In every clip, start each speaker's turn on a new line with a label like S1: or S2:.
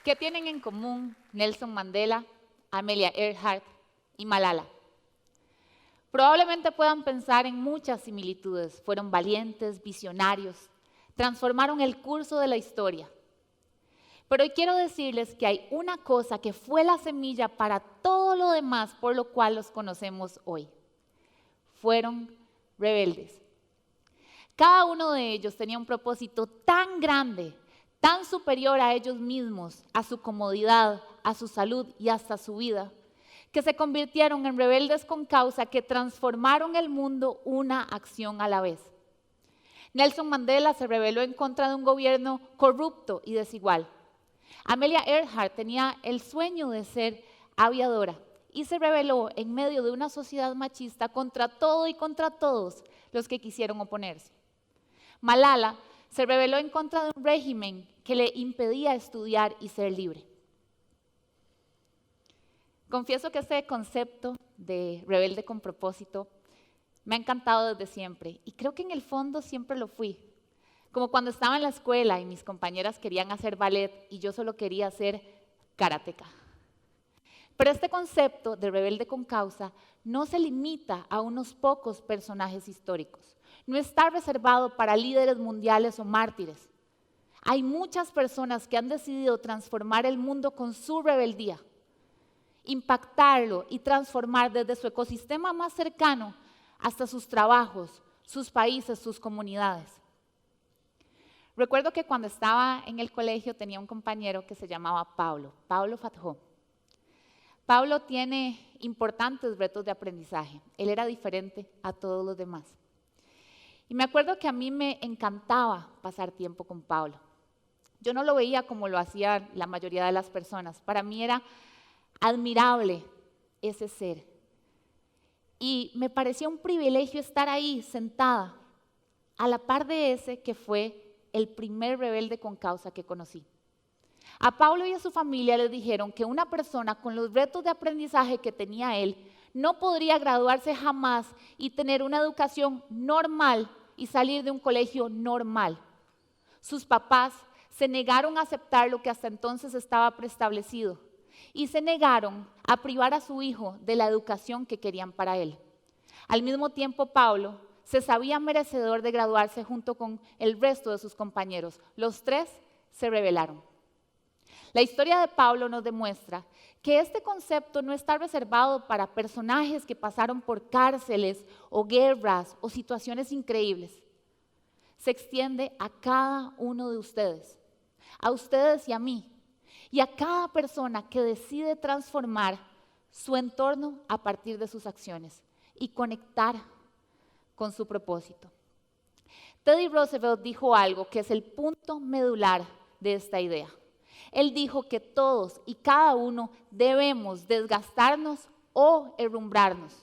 S1: ¿Qué tienen en común Nelson Mandela, Amelia Earhart y Malala? Probablemente puedan pensar en muchas similitudes. Fueron valientes, visionarios, transformaron el curso de la historia. Pero hoy quiero decirles que hay una cosa que fue la semilla para todo lo demás por lo cual los conocemos hoy. Fueron rebeldes. Cada uno de ellos tenía un propósito tan grande, tan superior a ellos mismos, a su comodidad, a su salud y hasta su vida, que se convirtieron en rebeldes con causa que transformaron el mundo una acción a la vez. Nelson Mandela se rebeló en contra de un gobierno corrupto y desigual. Amelia Earhart tenía el sueño de ser aviadora y se rebeló en medio de una sociedad machista contra todo y contra todos los que quisieron oponerse. Malala se rebeló en contra de un régimen que le impedía estudiar y ser libre. Confieso que este concepto de rebelde con propósito me ha encantado desde siempre y creo que en el fondo siempre lo fui. Como cuando estaba en la escuela y mis compañeras querían hacer ballet y yo solo quería ser karateca. Pero este concepto de rebelde con causa no se limita a unos pocos personajes históricos. No está reservado para líderes mundiales o mártires. Hay muchas personas que han decidido transformar el mundo con su rebeldía, impactarlo y transformar desde su ecosistema más cercano hasta sus trabajos, sus países, sus comunidades. Recuerdo que cuando estaba en el colegio tenía un compañero que se llamaba Pablo Fatjó. Pablo tiene importantes retos de aprendizaje. Él era diferente a todos los demás. Y me acuerdo que a mí me encantaba pasar tiempo con Pablo. Yo no lo veía como lo hacía la mayoría de las personas. Para mí era admirable ese ser. Y me parecía un privilegio estar ahí sentada a la par de ese que fue el primer rebelde con causa que conocí. A Pablo y a su familia les dijeron que una persona con los retos de aprendizaje que tenía él no podría graduarse jamás y tener una educación normal y salir de un colegio normal. Sus papás se negaron a aceptar lo que hasta entonces estaba preestablecido y se negaron a privar a su hijo de la educación que querían para él. Al mismo tiempo, Pablo se sabía merecedor de graduarse junto con el resto de sus compañeros. Los tres se rebelaron. La historia de Pablo nos demuestra que este concepto no está reservado para personajes que pasaron por cárceles o guerras o situaciones increíbles. Se extiende a cada uno de ustedes, a ustedes y a mí, y a cada persona que decide transformar su entorno a partir de sus acciones y conectar con su propósito. Teddy Roosevelt dijo algo que es el punto medular de esta idea. Él dijo que todos y cada uno debemos desgastarnos o herrumbrarnos.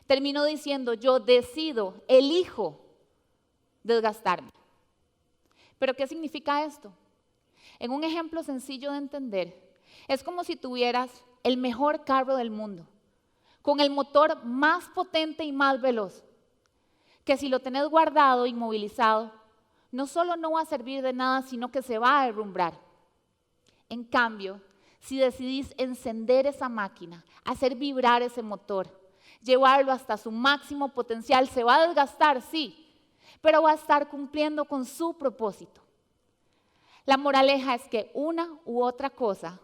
S1: Terminó diciendo, yo decido, elijo desgastarme. ¿Pero qué significa esto? En un ejemplo sencillo de entender, es como si tuvieras el mejor carro del mundo, con el motor más potente y más veloz, que si lo tenés guardado, inmovilizado, no solo no va a servir de nada, sino que se va a herrumbrar. En cambio, si decidís encender esa máquina, hacer vibrar ese motor, llevarlo hasta su máximo potencial, se va a desgastar, sí, pero va a estar cumpliendo con su propósito. La moraleja es que una u otra cosa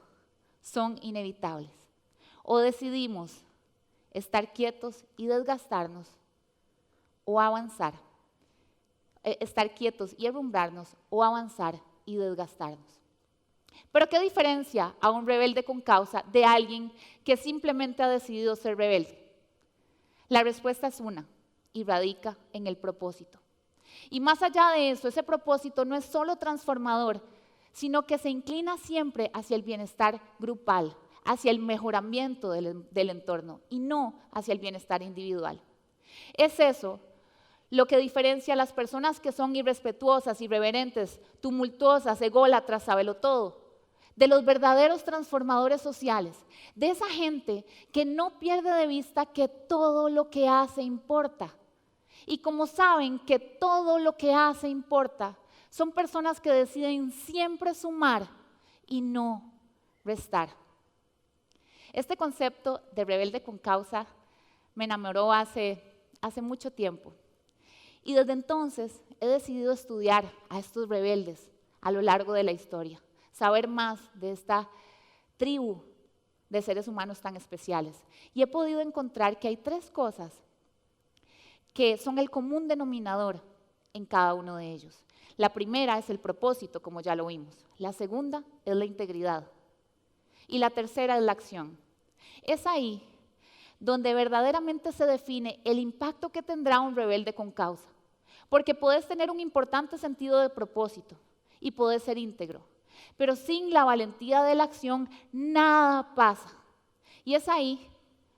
S1: son inevitables. O decidimos estar quietos y desgastarnos, o avanzar. Estar quietos y herrumbrarnos, o avanzar y desgastarnos. Pero ¿qué diferencia a un rebelde con causa de alguien que simplemente ha decidido ser rebelde? La respuesta es una, y radica en el propósito. Y más allá de eso, ese propósito no es solo transformador, sino que se inclina siempre hacia el bienestar grupal, hacia el mejoramiento del entorno y no hacia el bienestar individual. Es eso lo que diferencia a las personas que son irrespetuosas, irreverentes, tumultuosas, ególatras, sabelotodo, de los verdaderos transformadores sociales, de esa gente que no pierde de vista que todo lo que hace importa. Y como saben que todo lo que hace importa, son personas que deciden siempre sumar y no restar. Este concepto de rebelde con causa me enamoró hace mucho tiempo. Y desde entonces he decidido estudiar a estos rebeldes a lo largo de la historia, saber más de esta tribu de seres humanos tan especiales. Y he podido encontrar que hay 3 cosas que son el común denominador en cada uno de ellos. La primera es el propósito, como ya lo vimos. La segunda es la integridad. Y la tercera es la acción. Es ahí donde verdaderamente se define el impacto que tendrá un rebelde con causa. Porque puedes tener un importante sentido de propósito y puedes ser íntegro. Pero sin la valentía de la acción, nada pasa. Y es ahí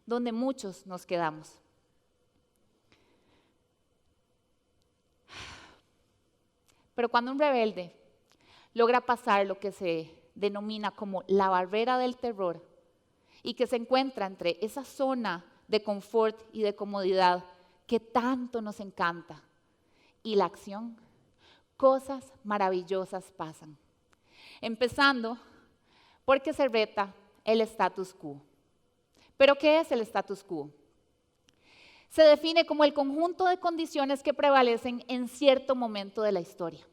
S1: donde muchos nos quedamos. Pero cuando un rebelde logra pasar lo que se denomina como la barrera del terror y que se encuentra entre esa zona de confort y de comodidad que tanto nos encanta y la acción, cosas maravillosas pasan. Empezando porque se reta el status quo. ¿Pero qué es el status quo? Se define como el conjunto de condiciones que prevalecen en cierto momento de la historia.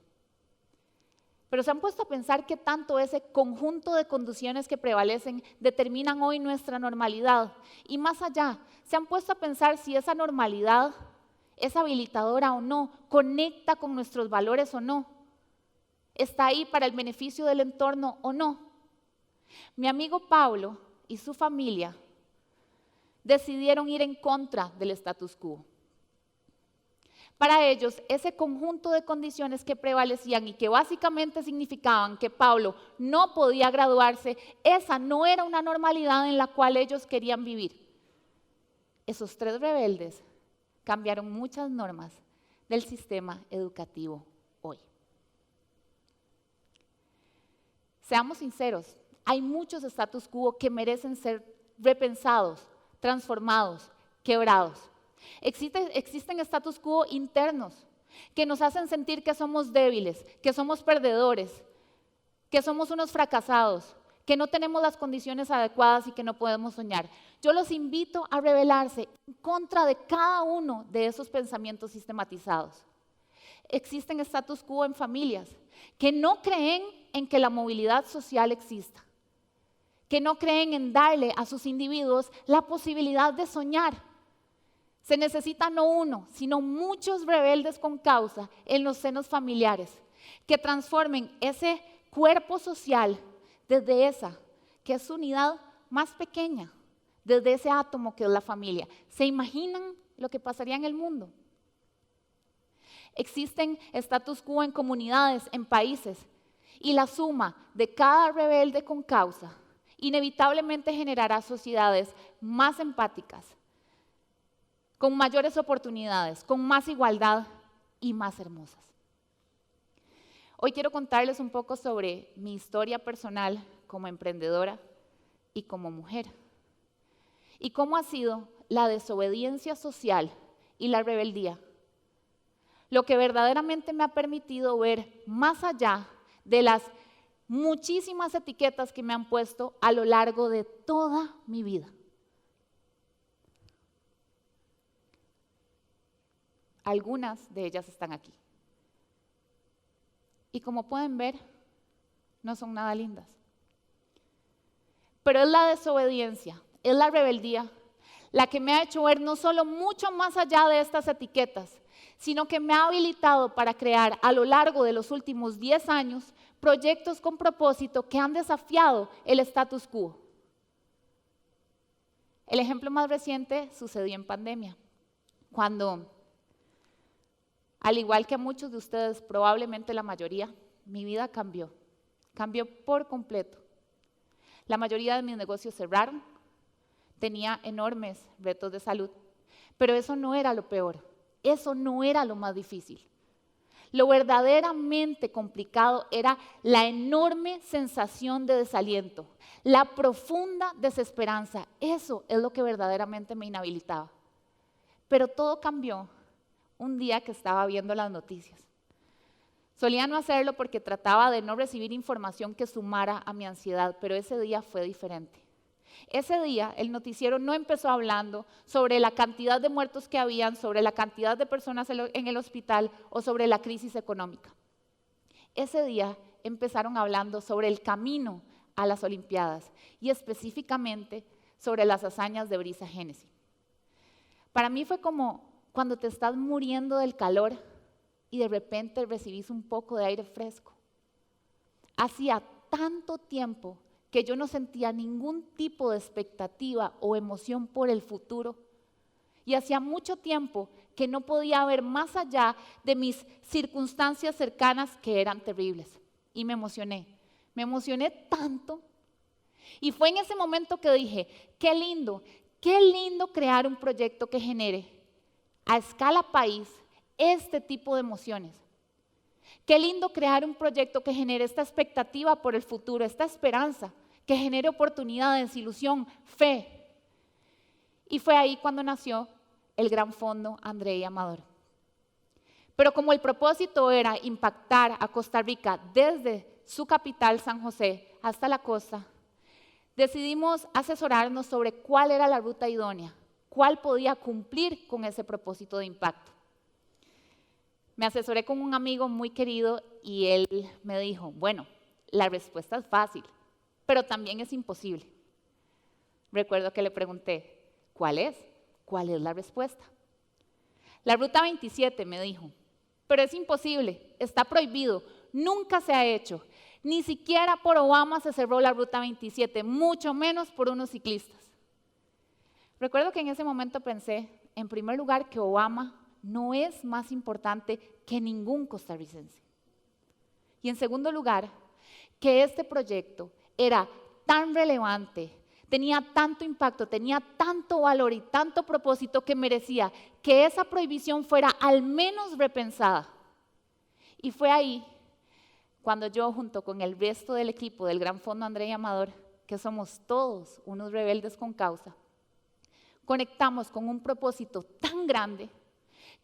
S1: Pero se han puesto a pensar qué tanto ese conjunto de condiciones que prevalecen determinan hoy nuestra normalidad. Y más allá, se han puesto a pensar si esa normalidad es habilitadora o no, conecta con nuestros valores o no, está ahí para el beneficio del entorno o no. Mi amigo Pablo y su familia decidieron ir en contra del status quo. Para ellos, ese conjunto de condiciones que prevalecían y que básicamente significaban que Pablo no podía graduarse, esa no era una normalidad en la cual ellos querían vivir. Esos 3 rebeldes cambiaron muchas normas del sistema educativo hoy. Seamos sinceros, hay muchos status quo que merecen ser repensados, transformados, quebrados. Existen status quo internos que nos hacen sentir que somos débiles, que somos perdedores, que somos unos fracasados, que no tenemos las condiciones adecuadas y que no podemos soñar. Yo los invito a rebelarse en contra de cada uno de esos pensamientos sistematizados. Existen status quo en familias que no creen en que la movilidad social exista, que no creen en darle a sus individuos la posibilidad de soñar. Se necesita no uno, sino muchos rebeldes con causa en los senos familiares que transformen ese cuerpo social desde esa, que es su unidad más pequeña, desde ese átomo que es la familia. ¿Se imaginan lo que pasaría en el mundo? Existen status quo en comunidades, en países, y la suma de cada rebelde con causa inevitablemente generará sociedades más empáticas, con mayores oportunidades, con más igualdad y más hermosas. Hoy quiero contarles un poco sobre mi historia personal como emprendedora y como mujer, y cómo ha sido la desobediencia social y la rebeldía lo que verdaderamente me ha permitido ver más allá de las muchísimas etiquetas que me han puesto a lo largo de toda mi vida. Algunas de ellas están aquí. Y como pueden ver, no son nada lindas. Pero es la desobediencia, es la rebeldía, la que me ha hecho ver no solo mucho más allá de estas etiquetas, sino que me ha habilitado para crear a lo largo de los últimos 10 años proyectos con propósito que han desafiado el status quo. El ejemplo más reciente sucedió en pandemia, cuando, al igual que a muchos de ustedes, probablemente la mayoría, mi vida cambió por completo. La mayoría de mis negocios cerraron, tenía enormes retos de salud, pero eso no era lo peor. Eso no era lo más difícil. Lo verdaderamente complicado era la enorme sensación de desaliento, la profunda desesperanza. Eso es lo que verdaderamente me inhabilitaba. Pero todo cambió un día que estaba viendo las noticias. Solía no hacerlo porque trataba de no recibir información que sumara a mi ansiedad, pero ese día fue diferente. Ese día el noticiero no empezó hablando sobre la cantidad de muertos que habían, sobre la cantidad de personas en el hospital o sobre la crisis económica. Ese día empezaron hablando sobre el camino a las Olimpiadas y específicamente sobre las hazañas de Brisa Genesi. Para mí fue como cuando te estás muriendo del calor y de repente recibís un poco de aire fresco. Hacía tanto tiempo que yo no sentía ningún tipo de expectativa o emoción por el futuro. Y hacía mucho tiempo que no podía ver más allá de mis circunstancias cercanas que eran terribles. Y me emocioné tanto. Y fue en ese momento que dije, qué lindo crear un proyecto que genere a escala país este tipo de emociones. Qué lindo crear un proyecto que genere esta expectativa por el futuro, esta esperanza, que genere oportunidades, ilusión, fe. Y fue ahí cuando nació el Gran Fondo André Amador. Pero como el propósito era impactar a Costa Rica desde su capital, San José, hasta la costa, decidimos asesorarnos sobre cuál era la ruta idónea, cuál podía cumplir con ese propósito de impacto. Me asesoré con un amigo muy querido y él me dijo, bueno, la respuesta es fácil, pero también es imposible. Recuerdo que le pregunté, ¿cuál es? ¿Cuál es la respuesta? La ruta 27 me dijo, pero es imposible, está prohibido, nunca se ha hecho. Ni siquiera por Obama se cerró la ruta 27, mucho menos por unos ciclistas. Recuerdo que en ese momento pensé, en primer lugar, que Obama no es más importante que ningún costarricense. Y en segundo lugar, que este proyecto era tan relevante, tenía tanto impacto, tenía tanto valor y tanto propósito que merecía que esa prohibición fuera al menos repensada. Y fue ahí cuando yo, junto con el resto del equipo del Gran Fondo André Amador, que somos todos unos rebeldes con causa, conectamos con un propósito tan grande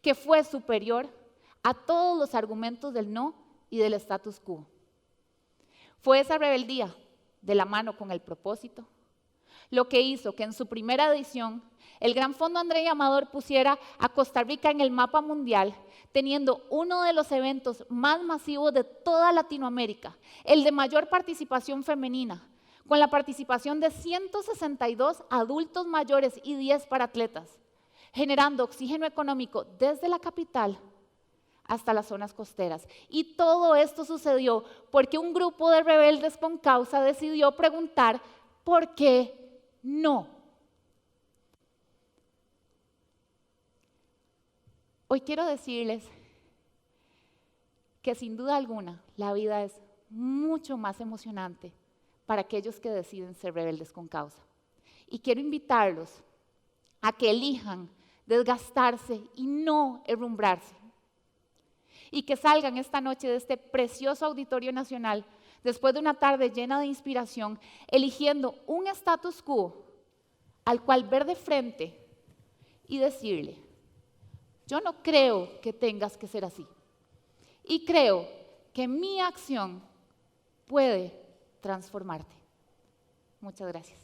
S1: que fue superior a todos los argumentos del no y del status quo. Fue esa rebeldía, de la mano con el propósito, lo que hizo que en su primera edición el Gran Fondo André Amador pusiera a Costa Rica en el mapa mundial, teniendo uno de los eventos más masivos de toda Latinoamérica, el de mayor participación femenina, con la participación de 162 adultos mayores y 10 paratletas, generando oxígeno económico desde la capital hasta las zonas costeras. Y todo esto sucedió porque un grupo de rebeldes con causa decidió preguntar ¿por qué no? Hoy quiero decirles que sin duda alguna la vida es mucho más emocionante para aquellos que deciden ser rebeldes con causa. Y quiero invitarlos a que elijan desgastarse y no herrumbrarse. Y que salgan esta noche de este precioso Auditorio Nacional, después de una tarde llena de inspiración, eligiendo un status quo al cual ver de frente y decirle, yo no creo que tengas que ser así. Y creo que mi acción puede transformarte. Muchas gracias.